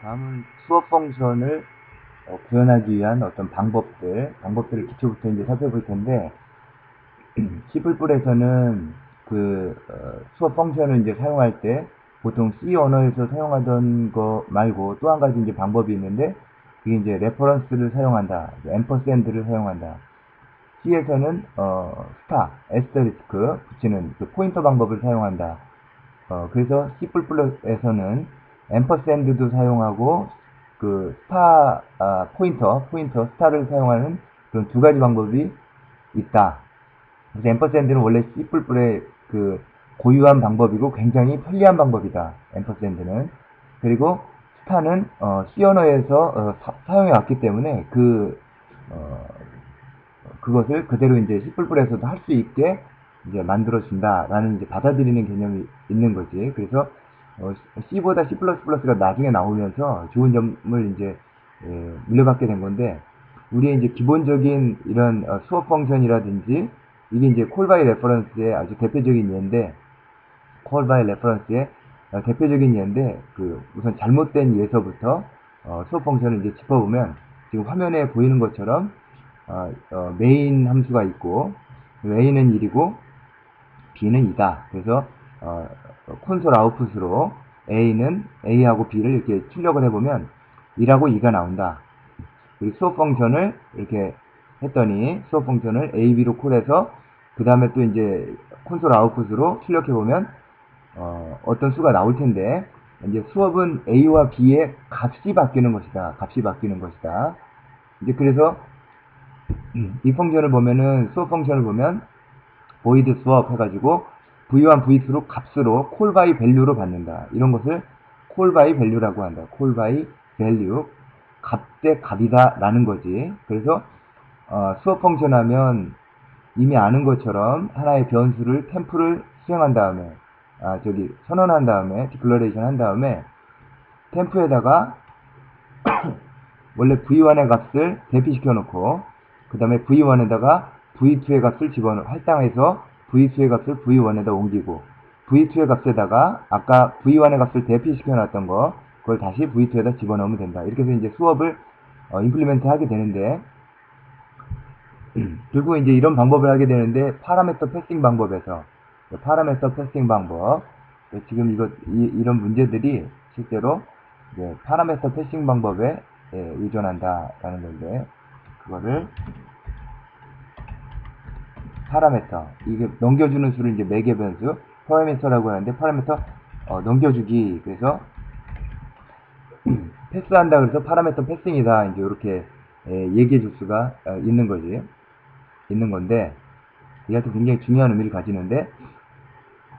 다음은 수업 펑션을 구현하기 위한 어떤 방법들을 기초부터 이제 살펴볼 텐데, C++에서는 수업 펑션을 이제 사용할 때 보통 C 언어에서 사용하던 거 말고 또 한 가지 이제 방법이 있는데, 그게 이제 레퍼런스를 사용한다, 앰퍼샌드를 사용한다. C에서는 에스테리스크 붙이는 그 포인터 방법을 사용한다. 그래서 C++에서는 앰퍼샌드도 사용하고 포인터, 스타를 사용하는 그런 두 가지 방법이 있다. 그래서 앰퍼샌드는 원래 C++의 그 고유한 방법이고 굉장히 편리한 방법이다. 앰퍼샌드는. 그리고 스타는 C 언어에서 사용해 왔기 때문에 어, 그것을 그대로 이제 C++에서도 할 수 있게 이제 만들어준다라는 이제 받아들이는 개념이 있는 거지. 그래서 C보다 C++가 나중에 나오면서 좋은 점을 이제 물려받게 된 건데, 우리의 이제 기본적인 이런 수업 펑션이라든지 이게 이제 콜 바이 레퍼런스의 아주 대표적인 예인데, 콜 바이 레퍼런스의 대표적인 예인데, 우선 잘못된 예서부터 수업 펑션을 이제 짚어보면 지금 화면에 보이는 것처럼 메인 함수가 있고 A는 1이고 B는 2다. 그래서 콘솔 아웃풋으로 A하고 B를 이렇게 출력을 해보면 1하고 2가 나온다. 그리고 수업 펑션을 이렇게 했더니 수업 펑션을 A, B로 콜해서 그 다음에 또 이제 콘솔 아웃풋으로 출력해보면 어떤 수가 나올 텐데, 이제 수업은 A와 B의 값이 바뀌는 것이다. 이제 그래서 이 펑션을 보면은 수업 펑션을 보면 void swap 해가지고 v1, v2로 값으로 call by value로 받는다. 이런 것을 call by value라고 한다. call by value, 값 대 값이다 라는 거지. 그래서 수업 펑션 하면 이미 아는 것처럼 하나의 변수를 템프를 수행한 다음에 선언한 다음에 디클러레이션 한 다음에 템프에다가 원래 v1의 값을 대피시켜 놓고 그 다음에 v1에다가 v2의 값을 할당해서 v2의 값을 v1에다 옮기고 v2의 값에다가 아까 v1의 값을 대피시켜 놨던 거 그걸 다시 v2에다 집어넣으면 된다. 이렇게 해서 이제 수업을 임플리멘트 하게 되는데, 결국 이제 이런 방법을 하게 되는데 파라미터 패싱 방법에서 파라미터 패싱 방법, 지금 이런 문제들이 실제로 파라미터 패싱 방법에 의존한다라는 건데, 그거를 파라미터, 이게 넘겨주는 수를 이제 매개 변수 파라미터라고 하는데, 파라미터 넘겨주기, 그래서 패스한다 그래서 파라미터 패싱이다, 이제 이렇게 얘기해 줄 수가 있는 건데, 이게 굉장히 중요한 의미를 가지는데,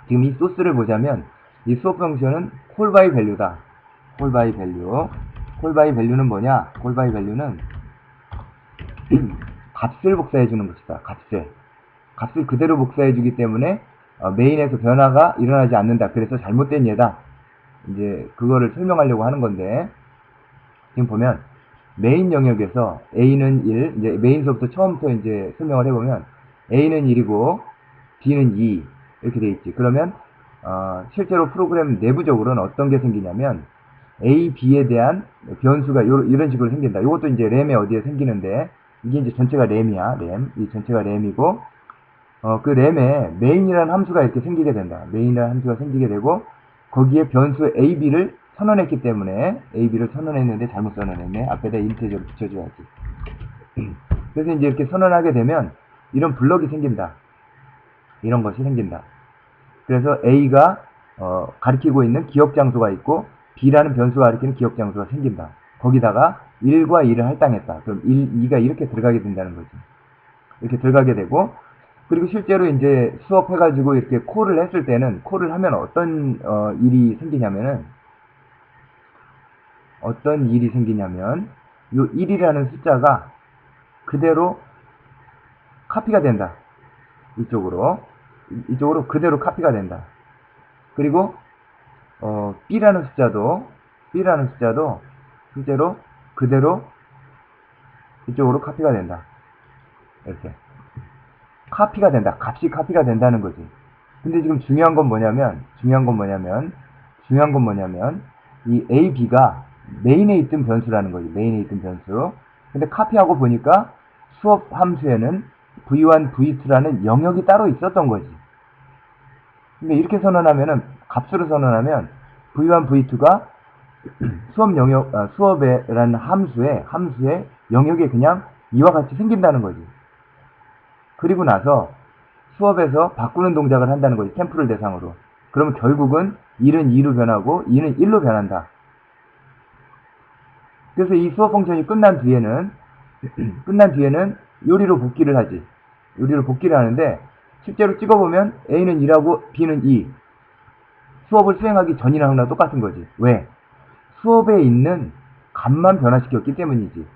지금 이 소스를 보자면 이 수업 펑션은 call by value다. call by value. call by value는 뭐냐? call by value는 값을 복사해 주는 것이다. 값을 그대로 복사해 주기 때문에 메인에서 변화가 일어나지 않는다. 그래서 잘못된 예다. 이제 그거를 설명하려고 하는 건데, 지금 보면 메인 영역에서 A는 1, 이제 메인서부터 처음부터 이제 설명을 해보면 A는 1이고 B는 2 이렇게 돼 있지. 그러면 실제로 프로그램 내부적으로는 어떤 게 생기냐면 A, B에 대한 변수가 이런 식으로 생긴다. 이것도 이제 램에 어디에 생기는데, 이게 이제 전체가 램이야. 이 전체가 램이고, 그 램에 메인이라는 함수가 이렇게 생기게 된다. 메인이라는 함수가 생기게 되고, 거기에 변수 A, B를 선언했기 때문에, A, B를 선언했는데 잘못 선언했네. 앞에다 인테저를 붙여줘야지. 그래서 이제 이렇게 선언하게 되면 이런 블럭이 생긴다. 이런 것이 생긴다. 그래서 A가 가리키고 있는 기억 장소가 있고 B라는 변수가 가리키는 기억 장소가 생긴다. 거기다가 1과 2를 할당했다. 그럼 2가 이렇게 들어가게 된다는 거지. 이렇게 들어가게 되고, 그리고 실제로 이제 수업해가지고 이렇게 콜을 했을 때는, 콜을 하면 어떤 일이 생기냐면 요 1이라는 숫자가 그대로 카피가 된다. 이쪽으로 그대로 카피가 된다. 그리고 B라는 숫자도 실제로 그대로 이쪽으로 카피가 된다. 이렇게 카피가 된다. 값이 카피가 된다는 거지. 근데 지금 중요한 건 뭐냐면 이 A, B가 메인에 있던 변수라는 거지. 메인에 있던 변수. 근데 카피하고 보니까 수업 함수에는 v1, v2라는 영역이 따로 있었던 거지. 근데 이렇게 선언하면은, 값으로 선언하면 v1, v2가 수업 영역, 수업에라는 함수의 영역에 그냥 이와 같이 생긴다는 거지. 그리고 나서 수업에서 바꾸는 동작을 한다는 거지. 템플을 대상으로. 그러면 결국은 1은 2로 변하고 2는 1로 변한다. 그래서 이 수업 펑션이 끝난 뒤에는 요리로 복귀를 하지. 요리로 복귀를 하는데 실제로 찍어보면 A는 1하고 B는 2. 수업을 수행하기 전이나 후나 똑같은 거지. 왜? 수업에 있는 값만 변화시켰기 때문이지.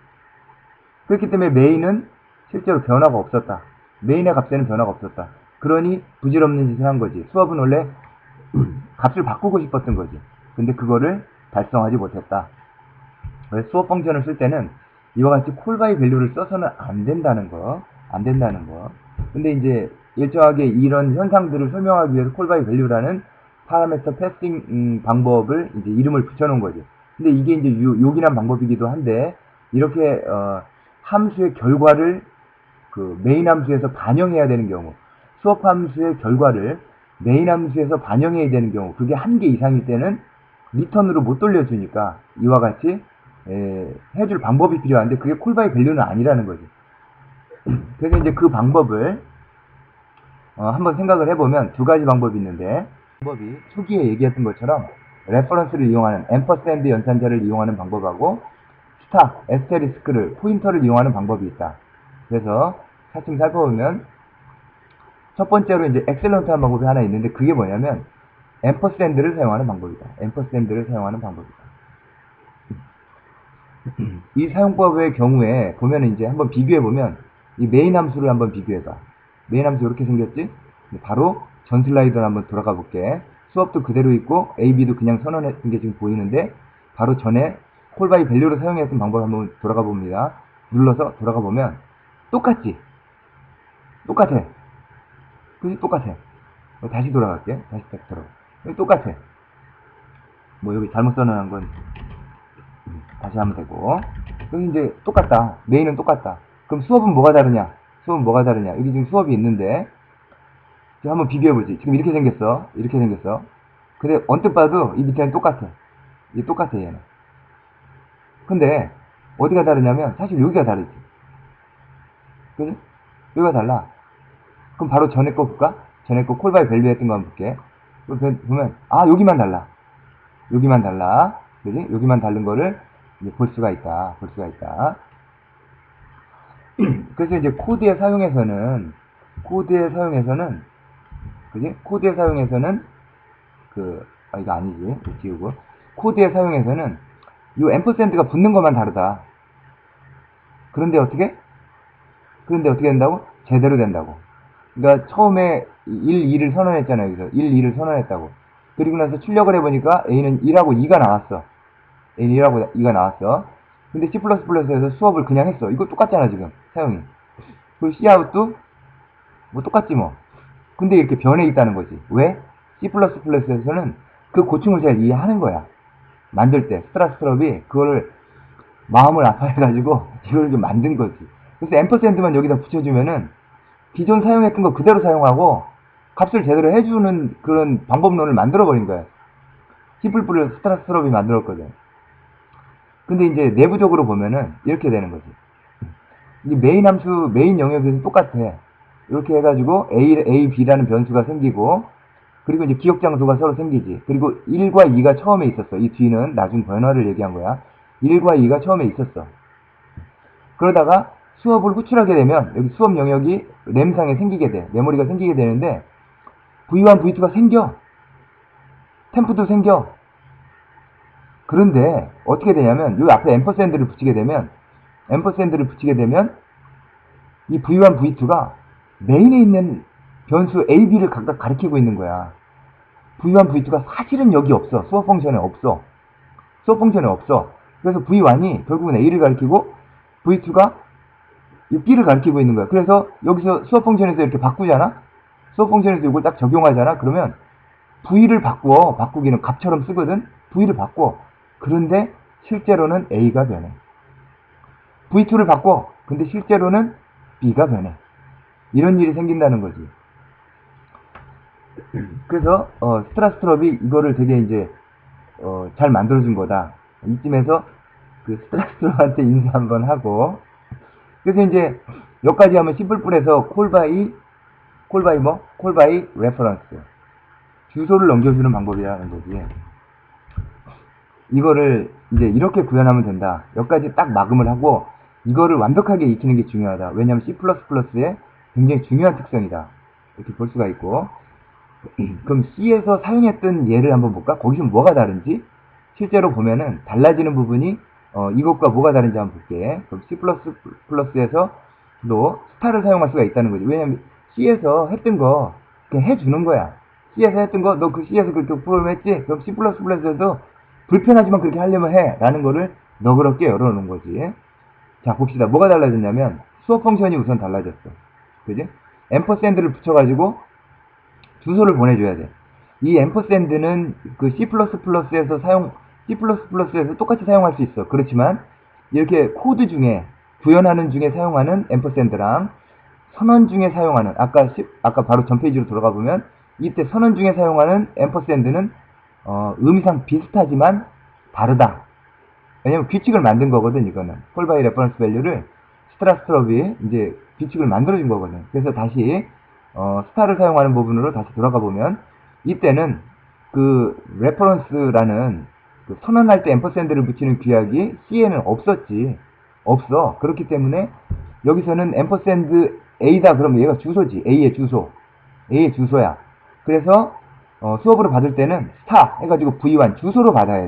그렇기 때문에 메인은 실제로 변화가 없었다. 메인의 값에는 변화가 없었다. 그러니 부질없는 짓을 한 거지. 수업은 원래 값을 바꾸고 싶었던 거지. 근데 그거를 달성하지 못했다. 수업 펑션을 쓸 때는 이와 같이 콜바이 밸류를 써서는 안 된다는 거. 근데 이제 일정하게 이런 현상들을 설명하기 위해서 콜바이 밸류라는 파라메터 패싱 방법을 이제 이름을 붙여놓은 거지. 근데 이게 이제 요긴한 방법이기도 한데 이렇게 함수의 결과를 그 메인 함수에서 반영해야 되는 경우, 수업 함수의 결과를 메인 함수에서 반영해야 되는 경우, 그게 한 개 이상일 때는 리턴으로 못 돌려주니까 이와 같이 해줄 방법이 필요한데 그게 콜바이 밸류는 아니라는 거지. 그래서 이제 그 방법을 한번 생각을 해보면 두 가지 방법이 있는데, 방법이 초기에 얘기했던 것처럼 레퍼런스를 이용하는 앰퍼샌드 연산자를 이용하는 방법하고 스타, 에스테리스크를 포인터를 이용하는 방법이 있다. 그래서 차츰 살펴보면 첫 번째로 이제 엑셀런트한 방법이 하나 있는데 그게 뭐냐면 앰퍼샌드를 사용하는 방법이다. 앰퍼샌드를 사용하는 방법이다. 이 사용법의 경우에 보면은 이제 한번 비교해보면 이 메인 함수를 한번 비교해봐. 메인 함수 이렇게 생겼지? 바로 전 슬라이드를 한번 돌아가 볼게. 수업도 그대로 있고 A, B도 그냥 선언했던 게 지금 보이는데 바로 전에 콜바이 밸류를 사용했던 방법을 한번 돌아가 봅니다. 눌러서 돌아가 보면 똑같지? 똑같아. 그지? 똑같아. 다시 돌아갈게. 다시 딱 돌아가. 똑같아. 뭐 여기 잘못 선언한 건 다시 하면 되고. 여기 이제 똑같다. 메인은 똑같다. 그럼 수업은 뭐가 다르냐? 여기 지금 수업이 있는데 지금 한번 비교해보지. 지금 이렇게 생겼어. 근데 언뜻 봐도 이 밑에는 똑같아. 이게 똑같아 얘는. 근데 어디가 다르냐면 사실 여기가 다르지. 그지? 여기가 달라. 그럼 바로 전에 거 볼까? 전에 거 콜바이 밸류 했던 거 한번 볼게. 보면 여기만 달라. 그지? 여기만 다른 거를 이제 볼 수가 있다. 그래서 이제 코드에 사용해서는 그지? 이거 아니지. 이거 지우고. 코드에 사용해서는 이 앰퍼샌드가 붙는 것만 다르다. 그런데 어떻게 된다고? 제대로 된다고. 그러니까 처음에 1, 2를 선언했잖아요. 여기서 1, 2를 선언했다고. 그리고 나서 출력을 해보니까 A는 1하고 2가 나왔어. 근데 C++에서 수업을 그냥 했어. 이거 똑같잖아 지금 사용이. 그 Cout도 뭐 똑같지 뭐. 근데 이렇게 변해 있다는 거지. 왜? C++에서는 그 고충을 잘 이해하는 거야. 만들 때 스트라스트럽이 그거를 마음을 아파해가지고 이걸 좀 만든 거지. 그래서 앰퍼샌드만 여기다 붙여주면은 기존 사용했던 거 그대로 사용하고 값을 제대로 해주는 그런 방법론을 만들어버린 거야. C++를 스트라스트럽이 만들었거든. 근데 이제 내부적으로 보면은 이렇게 되는 거지. 이 메인 함수, 메인 영역에서 똑같아. 이렇게 해가지고 A, B라는 변수가 생기고, 그리고 이제 기억 장소가 서로 생기지. 그리고 1과 2가 처음에 있었어. 이 뒤는 나중 변화를 얘기한 거야. 1과 2가 처음에 있었어. 그러다가 수업을 호출하게 되면 여기 수업 영역이 램상에 생기게 돼. 메모리가 생기게 되는데 V1, V2가 생겨. 템프도 생겨. 그런데 어떻게 되냐면 여기 앞에 앰퍼샌드를 붙이게 되면 이 V1, V2가 메인에 있는 변수 A, B를 각각 가리키고 있는 거야. V1, V2가 사실은 여기 없어. 수업 펑션에 없어. 그래서 V1이 결국은 A를 가리키고 V2가 B를 가리키고 있는 거야. 그래서 여기서 수업 펑션에서 이렇게 바꾸잖아? 수업 펑션에서 이걸 딱 적용하잖아? 그러면 V를 바꾸기는 값처럼 쓰거든? V를 바꿔. 그런데 실제로는 A가 변해. V2를 바꿔. 근데 실제로는 B가 변해. 이런 일이 생긴다는 거지. 그래서 스트라스트럽이 이거를 되게 이제 잘 만들어준 거다. 이쯤에서 그 스트라스트럽한테 인사 한번 하고, 그래서 이제 여기까지 하면 심플풀에서 콜바이 레퍼런스, 주소를 넘겨주는 방법이라는 거지. 이거를 이제 이렇게 구현하면 된다. 여기까지 딱 막음을 하고 이거를 완벽하게 익히는 게 중요하다. 왜냐하면 C++의 굉장히 중요한 특성이다. 이렇게 볼 수가 있고, 그럼 C에서 사용했던 예를 한번 볼까? 거기서 뭐가 다른지 실제로 보면은 달라지는 부분이 이것과 뭐가 다른지 한번 볼게. 그럼 C++에서도 스타를 사용할 수가 있다는 거지. 왜냐면 C에서 했던 거 그냥 해주는 거야. C에서 했던 거 너 그 C에서 그렇게 프로그램했지? 그럼 C++에서도 불편하지만 그렇게 하려면 해 라는 거를 너그럽게 열어놓은 거지. 자, 봅시다. 뭐가 달라졌냐면 수업 펑션이 우선 달라졌어. 그지? 앰퍼샌드를 붙여가지고 주소를 보내줘야 돼. 이 앰퍼샌드는 그 C++에서 똑같이 사용할 수 있어. 그렇지만 이렇게 코드 중에 구현하는 중에 사용하는 앰퍼샌드랑 선언 중에 사용하는 아까 바로 전 페이지로 돌아가 보면 이때 선언 중에 사용하는 앰퍼샌드는 의미상 비슷하지만 다르다. 왜냐면 규칙을 만든 거거든. 이거는 콜바이 레퍼런스 밸류를 스트라스트럽이 이제 규칙을 만들어준 거거든. 그래서 다시 스타를 사용하는 부분으로 다시 돌아가 보면 이때는 그 레퍼런스라는 그 선언할 때 앰퍼샌드를 붙이는 규약이 C에는 없었지. 없어. 그렇기 때문에 여기서는 앰퍼샌드 A다 그러면 얘가 주소지. A의 주소야. 그래서 수업으로 받을 때는 스타 해가지고 V1 주소로 받아야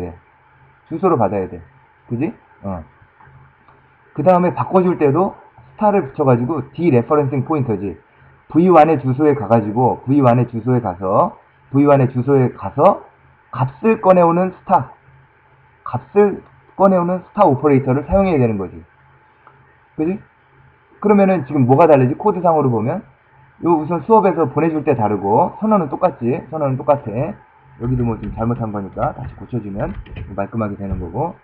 돼. 그지? 그 다음에 바꿔줄 때도 스타를 붙여가지고 디레퍼런싱 포인터지. V1의 주소에 가가지고 V1의 주소에 가서 값을 꺼내오는 스타 오퍼레이터를 사용해야 되는 거지. 그지? 그러면은 지금 뭐가 다르지? 코드상으로 보면 요 우선 수업에서 보내줄 때 다르고 선언은 똑같아. 여기도 뭐 좀 잘못한 거니까 다시 고쳐주면 말끔하게 되는 거고,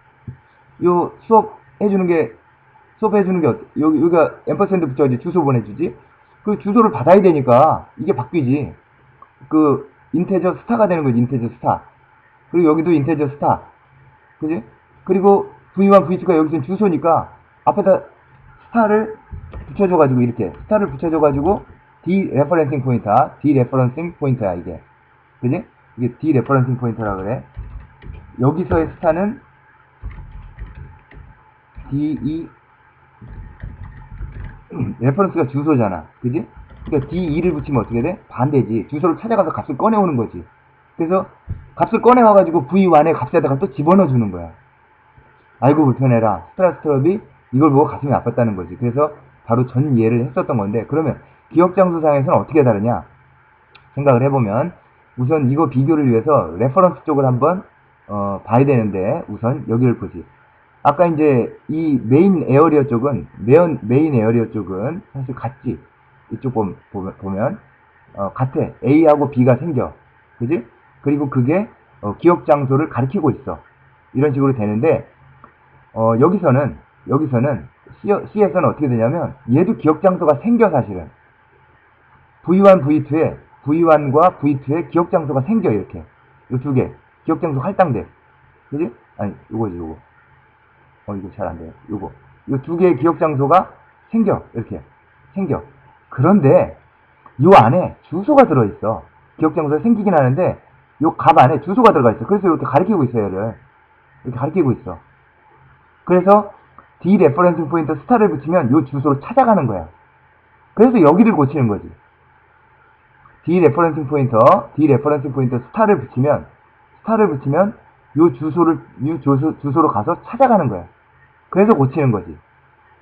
요 수업해주는 게 여기가 앰퍼샌드 붙여야지 주소 보내주지. 그 주소를 받아야 되니까 이게 바뀌지. 그 인테저 스타가 되는 거지. 인테저 스타. 그리고 여기도 인테저 스타. 그지? 그리고 V1, V2가 여기서 주소니까 앞에다 스타를 붙여줘가지고 이렇게 스타를 붙여줘가지고 디레퍼런싱 포인터야 이게. 그지? 이게 디레퍼런싱 포인터라 그래. 여기서의 스타는 레퍼런스가 주소잖아. 그지? 그러니까 D2를 붙이면 어떻게 돼? 반대지. 주소를 찾아가서 값을 꺼내오는 거지. 그래서 값을 꺼내와가지고 V1의 값에다가 또 집어넣어 주는 거야. 아이고 불편해라. 스트라스트럽이 이걸 보고 가슴이 아팠다는 거지. 그래서 바로 전 예를 했었던 건데, 그러면 기억장소상에서는 어떻게 다르냐 생각을 해보면, 우선 이거 비교를 위해서 레퍼런스 쪽을 한번 봐야 되는데, 우선 여기를 보지. 아까 이제 이 메인 에어리어 쪽은 사실 같지. 이쪽 보면 같아. A하고 B가 생겨. 그지? 그리고 그게 기억 장소를 가리키고 있어. 이런 식으로 되는데, 여기서는 C에서는 어떻게 되냐면 얘도 기억 장소가 생겨. 사실은 V1과 V2에 기억 장소가 생겨. 이렇게 이 두 개 기억 장소 할당돼. 그지? 아니 요거지 요거. 이거 잘 안 돼요. 요 두 개의 기억 장소가 이렇게 생겨. 그런데 요 안에 주소가 들어있어. 기억 장소가 생기긴 하는데 요 값 안에 주소가 들어가 있어. 그래서 이렇게 가리키고 있어. 얘를 이렇게 가리키고 있어. 그래서 디레퍼런싱 포인터 스타를 붙이면 요 주소로 찾아가는 거야. 그래서 여기를 고치는 거지. 디레퍼런싱 포인터 스타를 붙이면 요 주소로 가서 찾아가는 거야. 그래서 고치는 거지.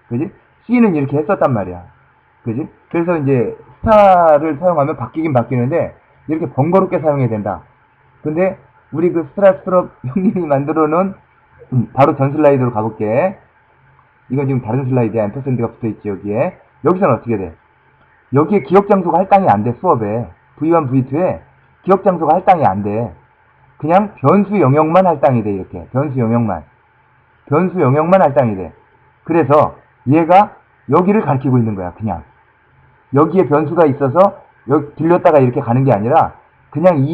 그지? C는 이렇게 했었단 말이야. 그지? 그래서 이제 스타를 사용하면 바뀌긴 바뀌는데 이렇게 번거롭게 사용해야 된다. 근데 우리 그 스트라스트럽 형님이 만들어 놓은 바로 전 슬라이드로 가볼게. 이건 지금 다른 슬라이드야. 앰퍼샌드가 붙어있지 여기에. 여기서는 어떻게 돼? 여기에 기억 장소가 할당이 안 돼. 수업에 V1, V2에 기억 장소가 할당이 안 돼. 그냥 변수 영역만 할당이 돼. 이렇게 변수 영역만. 변수 영역만 할당이 돼. 그래서 얘가 여기를 가리키고 있는 거야. 그냥 여기에 변수가 있어서 여기 들렸다가 이렇게 가는 게 아니라 그냥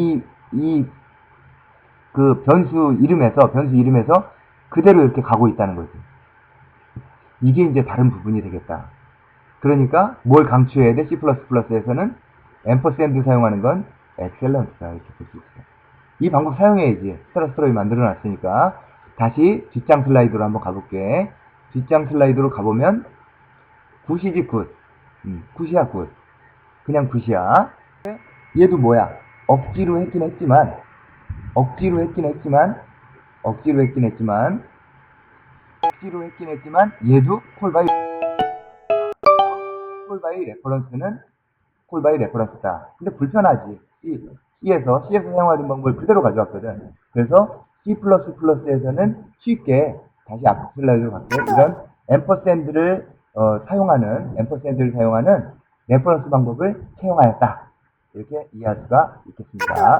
그 변수 이름에서 그대로 이렇게 가고 있다는 거지. 이게 이제 다른 부분이 되겠다. 그러니까 뭘 강추해야 돼? C++에서는 앰퍼샌드 사용하는 건 엑셀런트다. 이렇게 볼 수 있어. 이 방법 사용해야지. 스트러스트로이 만들어 놨으니까. 다시 뒷장 슬라이드로 한번 가볼게. 뒷장 슬라이드로 가보면 굿이지 굿. 굿이야 굿. 그냥 굿이야. 얘도 뭐야? 억지로 했긴 했지만 얘도 콜바이 레퍼런스다. 근데 불편하지. C에서 사용하는 방법을 그대로 가져왔거든. 그래서 C++에서는 쉽게 다시 앞 슬라이드로 갈게. 이런 앰퍼샌드를 사용하는 레퍼런스 방법을 채용하였다. 이렇게 이해할 수가 있겠습니다.